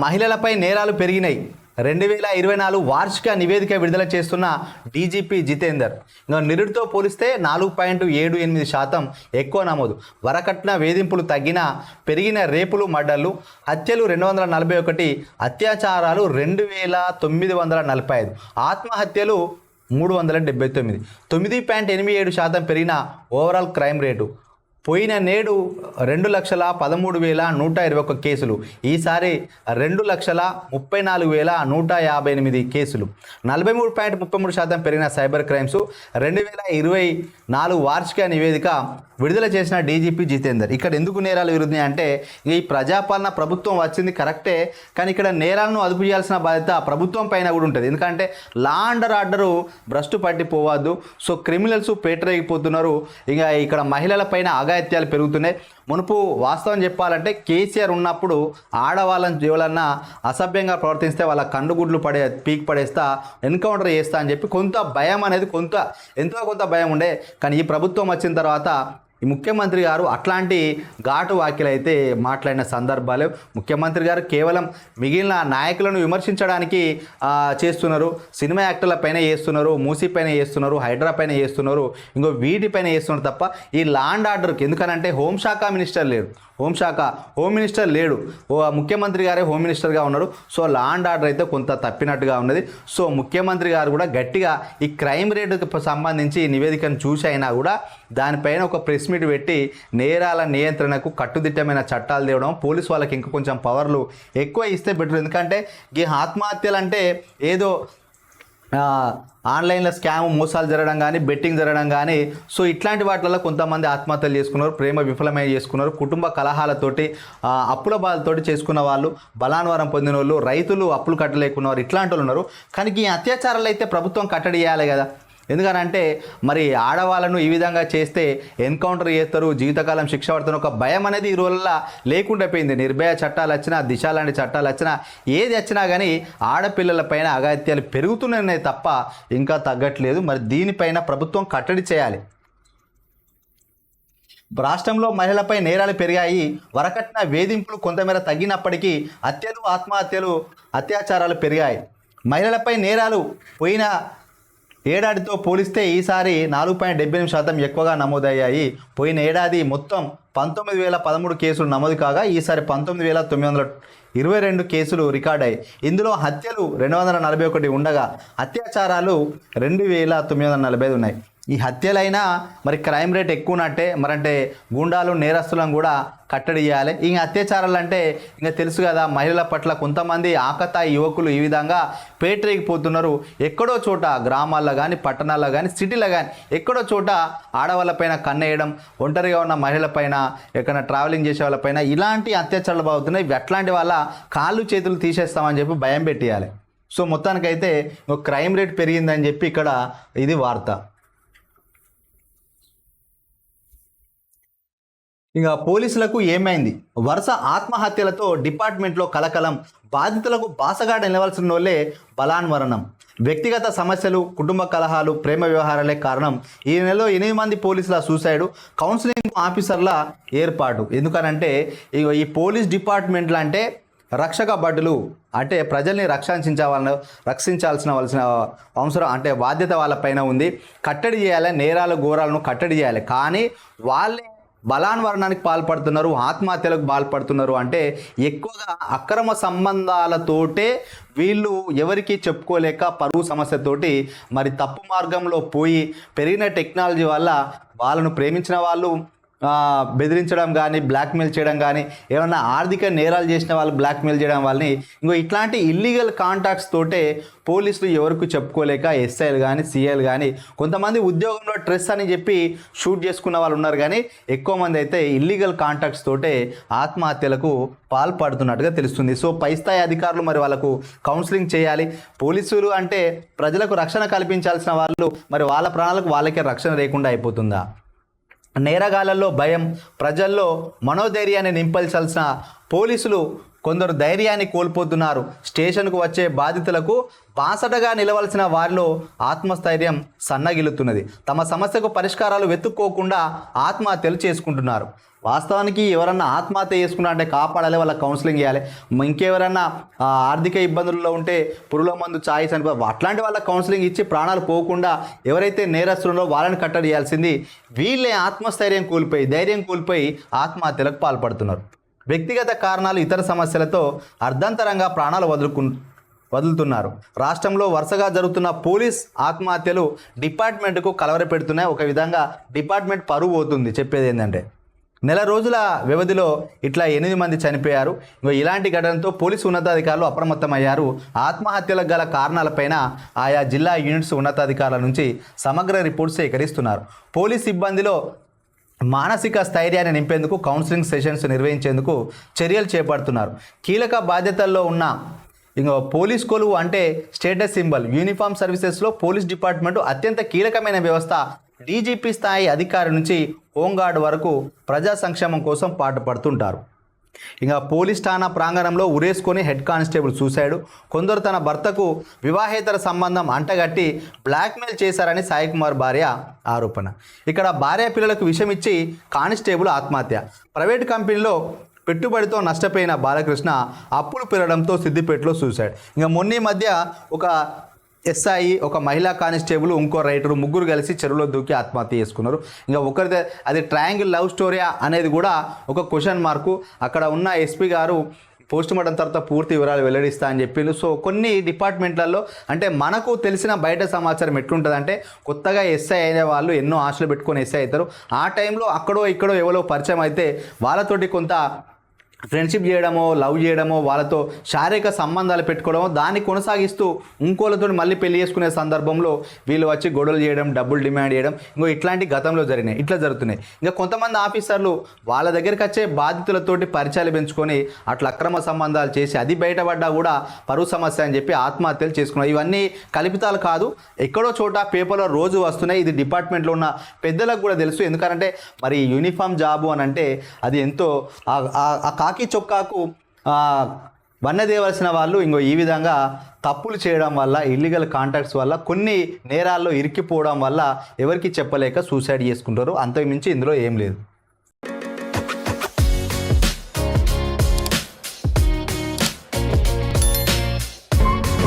మహిళలపై నేరాలు పెరిగినాయి. 2024 వార్షిక నివేదిక విడుదల చేస్తున్న డీజీపీ జితేందర్ నిరుడితో పోలిస్తే 4.78% ఎక్కువ నమోదు. వరకట్న వేధింపులు తగ్గిన, పెరిగిన రేపులు, మర్డర్లు, హత్యలు 241, అత్యాచారాలు 2945, ఆత్మహత్యలు 379, 9.87% పెరిగిన ఓవరాల్ క్రైమ్ రేటు. పోయిన నేడు 2,13,121 కేసులు, ఈసారి 2,34,158 కేసులు. 43.33% పెరిగిన సైబర్ క్రైమ్స్. 2024 వార్షిక నివేదిక విడుదల చేసిన డీజీపీ జితేందర్. ఇక్కడ ఎందుకు నేరాలు విరుద్దాయి అంటే, ఈ ప్రజాపాలన ప్రభుత్వం వచ్చింది కరెక్టే, కానీ ఇక్కడ నేరాలను అదుపు చేయాల్సిన బాధ్యత ప్రభుత్వం పైన కూడా ఉంటుంది. ఎందుకంటే లా అండ్ ఆర్డరు భ్రష్టు పట్టిపోవద్దు. So criminals పేటరేగిపోతున్నారు. ఇంకా ఇక్కడ మహిళల పైన అఘాయిత్యాలు పెరుగుతున్నాయి. మునుపు వాస్తవం చెప్పాలంటే కేసీఆర్ ఉన్నప్పుడు ఆడవాళ్ళని ఎవరన్నా అసభ్యంగా ప్రవర్తిస్తే వాళ్ళ కండుగుడ్లు పీక్ పడేస్తా, ఎన్కౌంటర్ చేస్తా అని చెప్పి కొంత భయం అనేది ఎంతో కొంత భయం ఉండే. కానీ ఈ ప్రభుత్వం వచ్చిన తర్వాత ఈ ముఖ్యమంత్రి గారు అట్లాంటి ఘాటు వ్యాఖ్యలు అయితే మాట్లాడిన సందర్భాలు. ముఖ్యమంత్రి గారు కేవలం మిగిలిన నాయకులను విమర్శించడానికి చేస్తున్నారు. సినిమా యాక్టర్ల పైన చేస్తున్నారు, మూసీ పైన చేస్తున్నారు, హైడ్రా పైన చేస్తున్నారు, ఇంకో వీటిపైన చేస్తున్నారు తప్ప ఈ లా అండ్ ఆర్డర్కి ఎందుకనంటే హోంశాఖ మినిస్టర్ లేడు, హోమ్ మినిస్టర్ లేడు, ముఖ్యమంత్రి గారే హోమ్ మినిస్టర్గా ఉన్నారు. సో లా అండ్ ఆర్డర్ అయితే కొంత తప్పినట్టుగా ఉన్నది. సో ముఖ్యమంత్రి గారు కూడా గట్టిగా ఈ క్రైమ్ రేటుకు సంబంధించి నివేదికను చూసి అయినా కూడా దానిపైన ఒక ప్రెస్ మీట్ పెట్టి నేరాల నియంత్రణకు కట్టుదిట్టమైన చట్టాలు తేవడం, పోలీసు వాళ్ళకి ఇంకా కొంచెం పవర్లు ఎక్కువ ఇస్తే బెటర్. ఎందుకంటే ఈ ఆత్మహత్యలు అంటే ఏదో ఆన్లైన్లో స్కామ్ మోసాలు జరగడం కానీ, బెట్టింగ్ జరగడం కానీ, సో ఇట్లాంటి వాటిల్లో కొంతమంది ఆత్మహత్యలు చేసుకున్నారు, ప్రేమ విఫలమై చేసుకున్నారు, కుటుంబ కలహాలతోటి అప్పుల బాధలతోటి చేసుకున్న వాళ్ళు, బలాన్వరం పొందిన వాళ్ళు, రైతులు అప్పులు కట్టలేకున్నారు, ఇట్లాంటి వాళ్ళు ఉన్నారు. కానీ ఈ అత్యాచారాలు అయితే ప్రభుత్వం కట్టడి చేయాలి కదా. ఎందుకనంటే మరి ఆడవాళ్ళను ఈ విధంగా చేస్తే ఎన్కౌంటర్ చేస్తారు, జీవితకాలం శిక్ష పడుతున్న ఒక భయం అనేది ఈ రోజుల్లో లేకుండా పోయింది. నిర్భయ చట్టాలు వచ్చినా, దిశ లాంటి చట్టాలు వచ్చినా, ఏది వచ్చినా కానీ ఆడపిల్లలపైన అఘాయిత్యాలు పెరుగుతున్నాయి తప్ప ఇంకా తగ్గట్లేదు. మరి దీనిపైన ప్రభుత్వం కట్టడి చేయాలి. రాష్ట్రంలో మహిళలపై నేరాలు పెరిగాయి. వరకట్న వేధింపులు కొంతమేర తగ్గినప్పటికీ హత్యలు, ఆత్మహత్యలు, అత్యాచారాలు పెరిగాయి. మహిళలపై నేరాలు పోయిన ఏడాదితో పోలిస్తే ఈసారి 4.78% ఎక్కువగా నమోదయ్యాయి. పోయిన ఏడాది మొత్తం 19,013 కేసులు నమోదు కాగా ఈసారి 19,922 కేసులు రికార్డయ్యాయి. ఇందులో హత్యలు 241 ఉండగా అత్యాచారాలు 2,945 ఉన్నాయి. ఈ హత్యలైనా మరి క్రైమ్ రేట్ ఎక్కువ ఉన్నట్టే. మరంటే గుండాలు, నేరస్తులను కూడా కట్టడి చేయాలి. ఇంక అత్యాచారాలు అంటే ఇంకా తెలుసు కదా, మహిళల పట్ల కొంతమంది ఆకతాయి యువకులు ఈ విధంగా పేటరేగిపోతున్నారు. ఎక్కడో చోట గ్రామాల్లో కానీ, పట్టణాల్లో కానీ, సిటీలో కానీ ఎక్కడో చోట ఆడవాళ్ళపైన కన్నేయడం, ఒంటరిగా ఉన్న మహిళలపైన, ఎక్కడైనా ట్రావెలింగ్ చేసే వాళ్ళపైన ఇలాంటి అత్యాచారాలు బాగుతున్నాయి. అట్లాంటి వాళ్ళ కాళ్ళు చేతులు తీసేస్తామని చెప్పి భయం పెట్టేయాలి. సో మొత్తానికైతే క్రైమ్ రేట్ పెరిగిందని చెప్పి ఇక్కడ ఇది వార్త. ఇక పోలీసులకు ఏమైంది? వరుస ఆత్మహత్యలతో డిపార్ట్మెంట్లో కలకలం. బాధితులకు బాసగాడ నిలవలసిన వాళ్ళే బలాన్మరణం. వ్యక్తిగత సమస్యలు, కుటుంబ కలహాలు, ప్రేమ వ్యవహారాలే కారణం. ఈ నెలలో 8 మంది పోలీసుల సూసైడ్. కౌన్సిలింగ్ ఆఫీసర్ల ఏర్పాటు. ఎందుకనంటే ఈ పోలీస్ డిపార్ట్మెంట్లు అంటే రక్షక భటులు, అంటే ప్రజల్ని రక్షించాల్సిన అవసరం అంటే బాధ్యత వాళ్ళపైన ఉంది. కట్టడి చేయాలి, నేరాలు ఘోరాలను కట్టడి చేయాలి. కానీ వాళ్ళే బలాన్వరణానికి పాల్పడుతున్నారు, ఆత్మహత్యలకు పాల్పడుతున్నారు. అంటే ఎక్కువగా అక్రమ సంబంధాలతోటే వీళ్ళు ఎవరికి చెప్పుకోలేక పరువు సమస్యతోటి మరి తప్పు మార్గంలో పోయి పెరిగిన టెక్నాలజీ వల్ల వాళ్ళను ప్రేమించిన వాళ్ళు బెదిరించడం కానీ, బ్లాక్మెయిల్ చేయడం కానీ, ఏమన్నా ఆర్థిక నేరాలు చేసిన వాళ్ళు బ్లాక్మెయిల్ చేయడం వాళ్ళని ఇట్లాంటి ఇల్లీగల్ కాంటాక్ట్స్ తోటే పోలీసులు ఎవరికి చెప్పుకోలేక ఎస్ఐలు కానీ, సిఐలు కానీ, కొంతమంది ఉద్యోగంలో స్ట్రెస్ అని చెప్పి షూట్ చేసుకున్న వాళ్ళు ఉన్నారు. కానీ ఎక్కువ మంది అయితే ఇల్లీగల్ కాంటాక్ట్స్ తోటే ఆత్మహత్యలకు పాల్పడుతున్నట్టుగా తెలుస్తుంది. సో పై స్థాయి అధికారులు మరి వాళ్ళకు కౌన్సిలింగ్ చేయాలి. పోలీసులు అంటే ప్రజలకు రక్షణ కల్పించాల్సిన వాళ్ళు, మరి వాళ్ళ ప్రాణాలకు వాళ్ళకే రక్షణ లేకుండా అయిపోతుందా? నేరగాళ్లలో భయం, ప్రజల్లో మనోధైర్యాన్ని నింపాల్సిన పోలీసులు కొందరు ధైర్యాన్ని కోల్పోతున్నారు. స్టేషన్కు వచ్చే బాధితులకు బాసటగా నిలవలసిన వారిలో ఆత్మస్థైర్యం సన్నగిలుతున్నది. తమ సమస్యకు పరిష్కారాలు వెతుక్కోకుండా ఆత్మహత్యలు చేసుకుంటున్నారు. వాస్తవానికి ఎవరన్నా ఆత్మహత్య చేసుకున్నా అంటే కాపాడాలి, వాళ్ళ కౌన్సిలింగ్ చేయాలి. ఇంకెవరన్నా ఆర్థిక ఇబ్బందుల్లో ఉంటే పురుగుల మందు చాయి చనిపో అట్లాంటి వాళ్ళ కౌన్సిలింగ్ ఇచ్చి ప్రాణాలు పోకుండా ఎవరైతే నేరస్తులో వాళ్ళని కట్టడి చేయాల్సింది. వీళ్ళే ఆత్మస్థైర్యం కోల్పోయి ధైర్యం కోల్పోయి ఆత్మహత్యలకు పాల్పడుతున్నారు. వ్యక్తిగత కారణాలు ఇతర సమస్యలతో అర్ధంతరంగా ప్రాణాలు వదులుతున్నారు. రాష్ట్రంలో వరుసగా జరుగుతున్న పోలీస్ ఆత్మహత్యలు డిపార్ట్మెంట్కు కలవరపెడుతున్నాయి. ఒక విధంగా డిపార్ట్మెంట్ పరువు పోతుంది. చెప్పేది ఏంటంటే నెల రోజుల వ్యవధిలో ఇట్లా 8 మంది చనిపోయారు. ఇలాంటి ఘటనతో పోలీసు ఉన్నతాధికారులు అప్రమత్తమయ్యారు. ఆత్మహత్యలకు గల కారణాలపైన ఆయా జిల్లా యూనిట్స్ ఉన్నతాధికారుల నుంచి సమగ్ర రిపోర్ట్ సేకరిస్తున్నారు. పోలీస్ సిబ్బందిలో మానసిక స్థైర్యాన్ని నింపేందుకు కౌన్సిలింగ్ సెషన్స్ నిర్వహించేందుకు చర్యలు చేపడుతున్నారు. కీలక బాధ్యతల్లో ఉన్న పోలీస్ కొలువు అంటే స్టేటస్ సింబల్. యూనిఫామ్ సర్వీసెస్లో పోలీస్ డిపార్ట్మెంట్ అత్యంత కీలకమైన వ్యవస్థ. డీజీపీ స్థాయి అధికారి నుంచి హోంగార్డ్ వరకు ప్రజా సంక్షేమం కోసం పాటుపడుతుంటారు. పోలీస్ ఠాణా ప్రాంగణంలో ఉరేసుకొని హెడ్ కానిస్టేబుల్ సూసైడ్. కొందరు తన భర్తకు వివాహేతర సంబంధం అంటగట్టి బ్లాక్మెయిల్ చేశారని సాయికుమార్ భార్య ఆరోపణ. ఇక్కడ భార్య పిల్లలకు విషం ఇచ్చి కానిస్టేబుల్ ఆత్మహత్య. ప్రైవేట్ కంపెనీలో పెట్టుబడితో నష్టపోయిన బాలకృష్ణ అప్పులు పెరగడంతో సిద్దిపేటలో సూసైడ్. మొన్న మధ్య ఒక ఎస్ఐ, ఒక మహిళా కానిస్టేబుల్, ఇంకో రైటరు ముగ్గురు కలిసి చెరువులో దూకి ఆత్మహత్య చేసుకున్నారు. ఒకరిదే అది ట్రయాంగిల్ లవ్ స్టోరీయా అనేది కూడా ఒక క్వశ్చన్ మార్కు. అక్కడ ఉన్న ఎస్పీ గారు పోస్ట్ మార్టం తర్వాత పూర్తి వివరాలు వెల్లడిస్తా అని చెప్పిండు. సో కొన్ని డిపార్ట్మెంట్లలో అంటే మనకు తెలిసిన బయట సమాచారం ఎట్లుంటుందంటే కొత్తగా ఎస్ఐ అయిన వాళ్ళు ఎన్నో ఆశలు పెట్టుకొని ఎస్ఐ అవుతారు. ఆ టైంలో అక్కడో ఇక్కడో ఎవరో పరిచయం అయితే వాళ్ళతోటి కొంత ఫ్రెండ్షిప్ చేయడమో, లవ్ చేయడమో, వాళ్ళతో శారీరక సంబంధాలు పెట్టుకోవడమో, దాన్ని కొనసాగిస్తూ ఇంకోళ్ళతో మళ్ళీ పెళ్లి చేసుకునే సందర్భంలో వీళ్ళు వచ్చి గొడవలు చేయడం, డబ్బులు డిమాండ్ చేయడం, ఇట్లాంటి గతంలో జరిగినాయి. ఇట్లా జరుగుతున్నాయి. కొంతమంది ఆఫీసర్లు వాళ్ళ దగ్గరికి వచ్చే బాధితులతోటి పరిచయాలు పెంచుకొని అట్లా అక్రమ సంబంధాలు చేసి అది బయటపడ్డా కూడా పరువు సమస్య అని చెప్పి ఆత్మహత్యలు చేసుకున్నారు. ఇవన్నీ కల్పితాలు కాదు, ఎక్కడో చోట పేపర్లో రోజు వస్తున్నాయి. ఇది డిపార్ట్మెంట్లో ఉన్న పెద్దలకు కూడా తెలుసు. ఎందుకంటే మరి యూనిఫామ్ జాబు అని అంటే అది ఎంతో కాకి చొక్కాకు వన్నదేవలసిన వాళ్ళు ఈ విధంగా తప్పులు చేయడం వల్ల, ఇల్లీగల్ కాంటాక్ట్స్ వల్ల, కొన్ని నేరాల్లో ఇరికిపోవడం వల్ల ఎవరికి చెప్పలేక సూసైడ్ చేసుకుంటారు. అంతకుమించి ఇందులో ఏం లేదు.